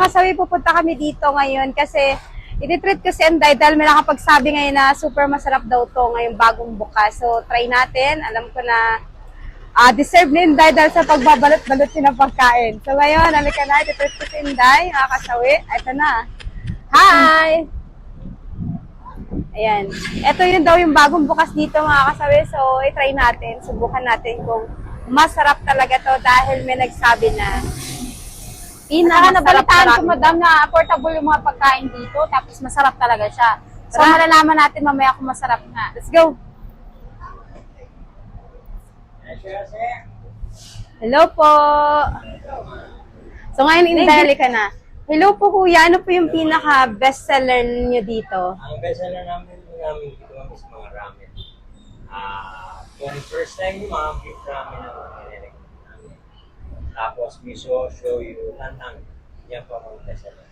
Kasawi, pupunta kami dito ngayon kasi ititreat ko si Inday dahil may nakapagsabi ngayon na super masarap daw to ngayong bagong bukas. So, try natin. Alam ko na deserve ni Inday dahil sa pagbabalot-balot siya ng pagkain. So, ngayon, halika na. Ititreat ko si Inday, mga kasawi. Ito na. Hi! Ayan. Ito yun daw yung bagong bukas dito, mga kasawi. So, i-try natin. Subukan natin kung masarap talaga to dahil may nagsabi na Nabalitaan ko, madam, na affordable yung mga pagkain dito, tapos masarap talaga siya. So, malalaman natin mamaya kung masarap nga. Let's go! Hello po! So, ngayon, Inday, ka na. Hello po, kuya. Ano po yung pinaka-bestseller niyo dito? Ang bestseller namin dito is mga ramen. Kung first time mo, beef ramen ang nilalagay namin. Tapos miso, shoyu, lantang. Yan po ang bestseller.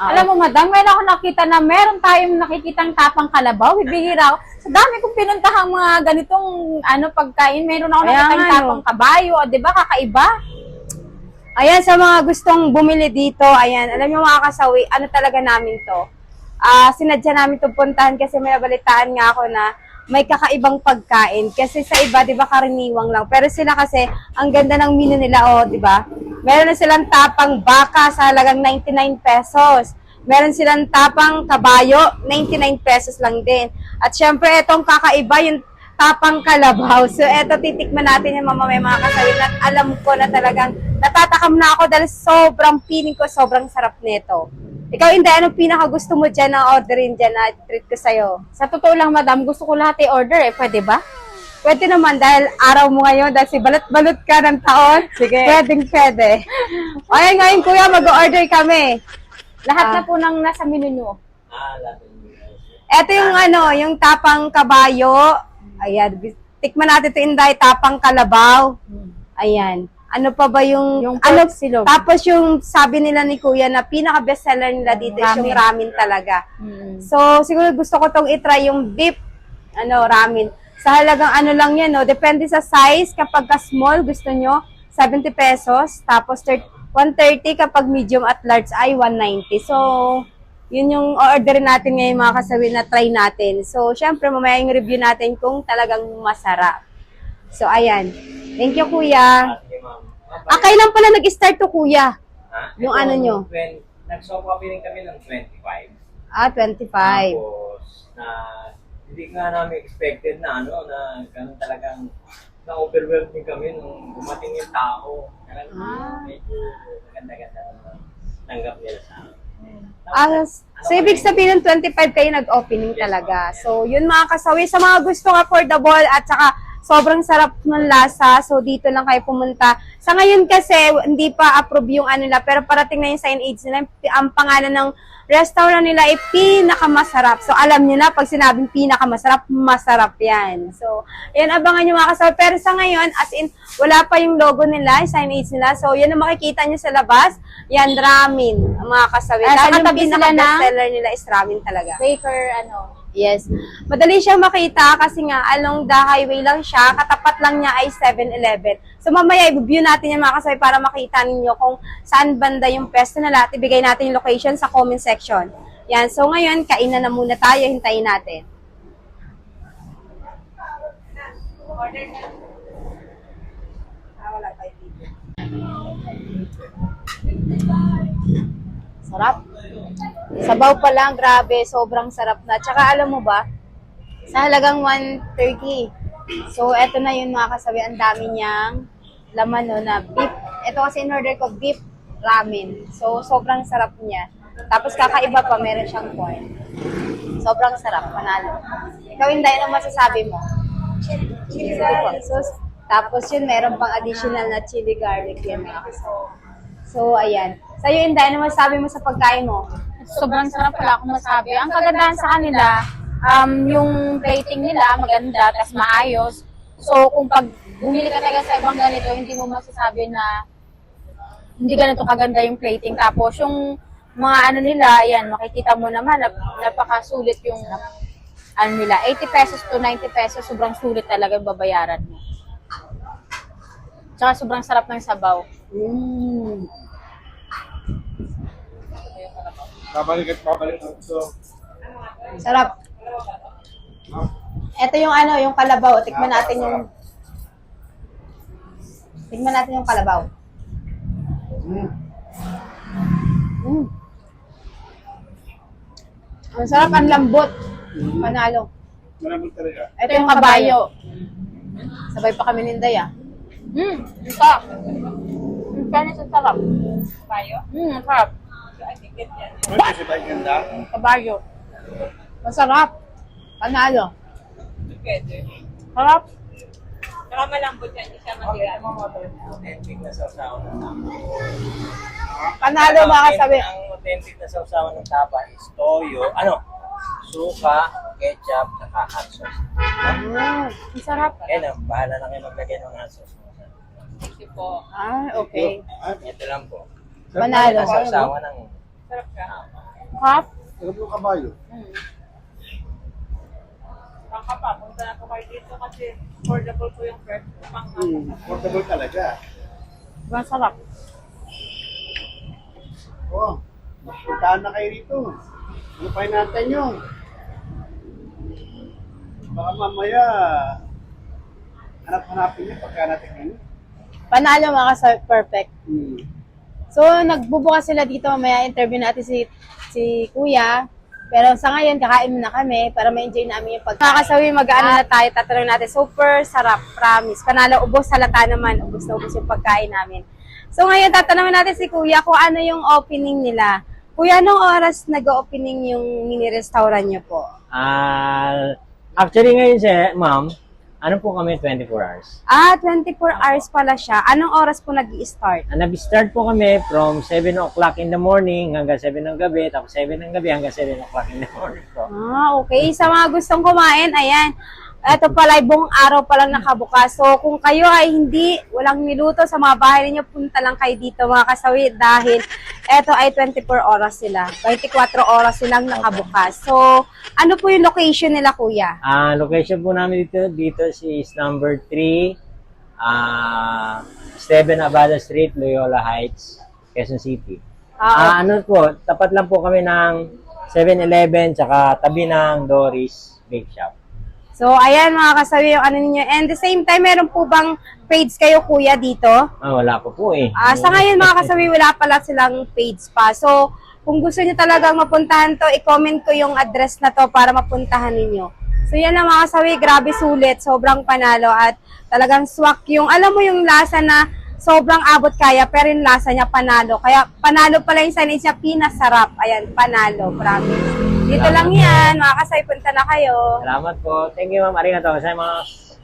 Alam mo, madam, ngayon ako nakita na meron tayong nakikitang tapang kalabaw. Bibihira ako. Sa dami kong pinuntahang mga ganitong pagkain, meron ako nakitang tapang kabayo. O, di ba, kakaiba? Ayan, sa mga gustong bumili dito, ayan, alam niyo mga kasawi, ano talaga namin to? Sinadya namin to puntahan kasi may nabalitaan nga ako na may kakaibang pagkain. Kasi sa iba, di ba, karaniwang lang. Pero sila kasi, ang ganda ng menu nila, di ba? Meron na silang tapang baka sa halagang 99 pesos. Meron silang tapang kabayo, 99 pesos lang din. At syempre, itong kakaiba, yung tapang kalabaw. So, eto, titikman natin yung mamamay mga kasawin. At alam ko na talagang natatakam na ako dahil sobrang feeling ko, sobrang sarap nito. Ikaw, Inday, anong pinaka gusto mo dyan na orderin dyan na treat ko sa'yo? Sa totoo lang, madam, gusto ko lahat i-order Pwede ba? Pwede naman dahil araw mo ngayon, dahil si balot-balot ka ng taon. Sige. Pwede. Ayan ngayon, kuya, mag-order kami. Lahat na po ng nasa menu nyo. Lahat. Ito yung yung tapang kabayo. Ayan, tikman natin ito, Inday, tapang kalabaw. Ayan. Ano pa ba yung pork silog. Tapos yung sabi nila ni Kuya na pinaka-bestseller nila dito is yung ramen talaga. So, siguro gusto ko tong i-try yung beef ramen. Sa halagang lang yan, no? Depende sa size. Kapag ka-small, gusto nyo, 70 pesos. Tapos, 130 kapag medium at large ay 190. So, yun yung orderin natin ngayon mga kasawi na try natin. So, syempre, mamaya yung review natin kung talagang masarap. So, ayan. Thank you, Kuya. Kailan pala nag-start to, Kuya? Yung nyo? Nag-soft rin kami ng 25. 25. Tapos, hindi nga namin expected na na ganun talagang na-overwhelmed din kami nung dumating yung tao. Medyo maganda-ganda na tanggap nila sa amin. So, ibig sabihin ng 25 kayo nag-opening talaga. So, yun mga kasawi, sa mga gustong affordable at saka sobrang sarap ng lasa. So, dito lang kayo pumunta. Sa ngayon kasi, hindi pa approve yung nila, pero parating na yung sign age nila. Ang pangalan ng restaurant nila ay pinakamasarap. So, alam nyo na, pag sinabing pinakamasarap, masarap yan. So, yan, abangan nyo mga kasawi. Pero sa ngayon, as in, wala pa yung logo nila, yung sign age nila. So, yan ang makikita nyo sa labas. Yan, ramen, mga kasawi. Dahil yung pinaka-bestseller nila is ramen talaga. Baker, Yes. Madali siyang makita kasi nga along the highway lang siya. Katapat lang niya ay 7-Eleven. So mamaya i-view natin yung mga kasabay para makita ninyo kung saan banda yung pwesto nila at ibigay natin yung location sa comment section. Yan. So ngayon, kainan na muna tayo. Hintayin natin. Wala tayo dito. Sarap. Sabaw pa lang, grabe, sobrang sarap na. Tsaka alam mo ba, sa halagang 130. So, eto na yun mga kasabi, ang dami niyang laman na beef. Ito kasi in-order ko, beef ramen. So, sobrang sarap niya. Tapos kakaiba pa, meron siyang corn. Sobrang sarap, panalo. Ikaw, Inday, ano masasabi mo? Chili po. So, tapos yun, meron pang additional na chili garlic yan mga kasabi. So, ayan. Sa'yo, Inday, ano masasabi mo sa pagkain mo? Sobrang sarap, wala akong masabi. Ang kagandahan sa kanila, yung plating nila maganda, tas maayos. So, kung pag bumili ka talaga sa ibang ganito, hindi mo masasabi na hindi ganito kaganda yung plating. Tapos, yung mga nila, ayan, makikita mo naman, napakasulit yung nila. 80 pesos to 90 pesos, sobrang sulit talaga yung babayaran mo. Tsaka sobrang sarap ng sabaw. Babalik at babalik na ito. Sarap. Ito yung ano, yung kalabaw. Tikman natin yung kalabaw. Mm. Ang sarap, ang lambot. Panalo. Maraming talaga. Ito yung kabayo. Sabay pa kami ninday ah. Ito. Ang kanis ang sarap. Kabayo? Ang sarap. Ano kasi ba yung ganda? Kabayo. Masarap. Panalo. Sarap. Saka malambot yan, hindi siya matigas. Authentic na sausawan ng tapa. Panalo mga kasabi. Ang authentic na sausawan ng tapa is toyo, suka, ketchup, saka hot sauce. Ang sarap. Kaya na, bahala na kayo maglagay ng hot sauce. Thank you po. Ah, okay. Ito lang po. Panalo. Ang sausawan ng Sarap ka. Sarap. Sarap yung kabayo. Baka pa, punta na po kayo dito kasi affordable po yung fresh. Portable talaga. Masarap. Oo. Puntaan na kayo rito. Ano pa natin nyo? Baka mamaya, hanap-hanapin niyo pagka natin ano. Panalo mga kasabi. Perfect. Hmm. So, nagbubukas sila dito. Mamaya interview natin si Kuya. Pero sa ngayon, kakain muna kami para ma-enjoy namin yung pagkain. Mga kasabi, mag-ano na tayo. Tatanong natin. Super sarap. Promise. Panalo, ubos. Halata naman. Ubos na ubos yung pagkain namin. So, ngayon, tatanungin natin si Kuya kung ano yung opening nila. Kuya, anong oras nag-opening yung mini-restaurant niyo po? Actually ngayon ma'am, ano po kami 24 hours. 24 hours pala siya. Anong oras po nag-i-start? Nag-start po kami from 7 o'clock in the morning hanggang 7 ng gabi, tapos 7 ng gabi hanggang 7 o'clock in the morning po. Okay. Sa mga gustong kumain, ayan. Ito pala, buong araw pa lang nakabukas. So, kung kayo ay walang niluto sa mga bahay ninyo, punta lang kayo dito mga kasawi dahil ito ay 24 oras sila. 24 oras silang nakabukas. So, ano po yung location nila, Kuya? Location po namin dito is number 3, Steven Abada Street, Loyola Heights, Quezon City. Ano po, tapat lang po kami ng 7-Eleven, tsaka tabi ng Doris Bake Shop. So, ayan mga kasawi yung ano ninyo. And the same time, meron po bang page kayo, Kuya, dito? Wala po po eh. Sa ngayon mga kasawi, wala pala silang page pa. So, kung gusto niyo talagang mapuntahan to, i-comment ko yung address na to para mapuntahan ninyo. So, yan lang mga kasawi, grabe sulit, sobrang panalo at talagang swak yung, alam mo yung lasa na sobrang abot kaya, pero yung lasa niya panalo. Kaya panalo pala yung sanay siya, pinasarap. Ayan, panalo, promise. Dito lang yan, mga kasawi, punta na kayo. Salamat po. Thank you ma'am. Arigato gozaimasu.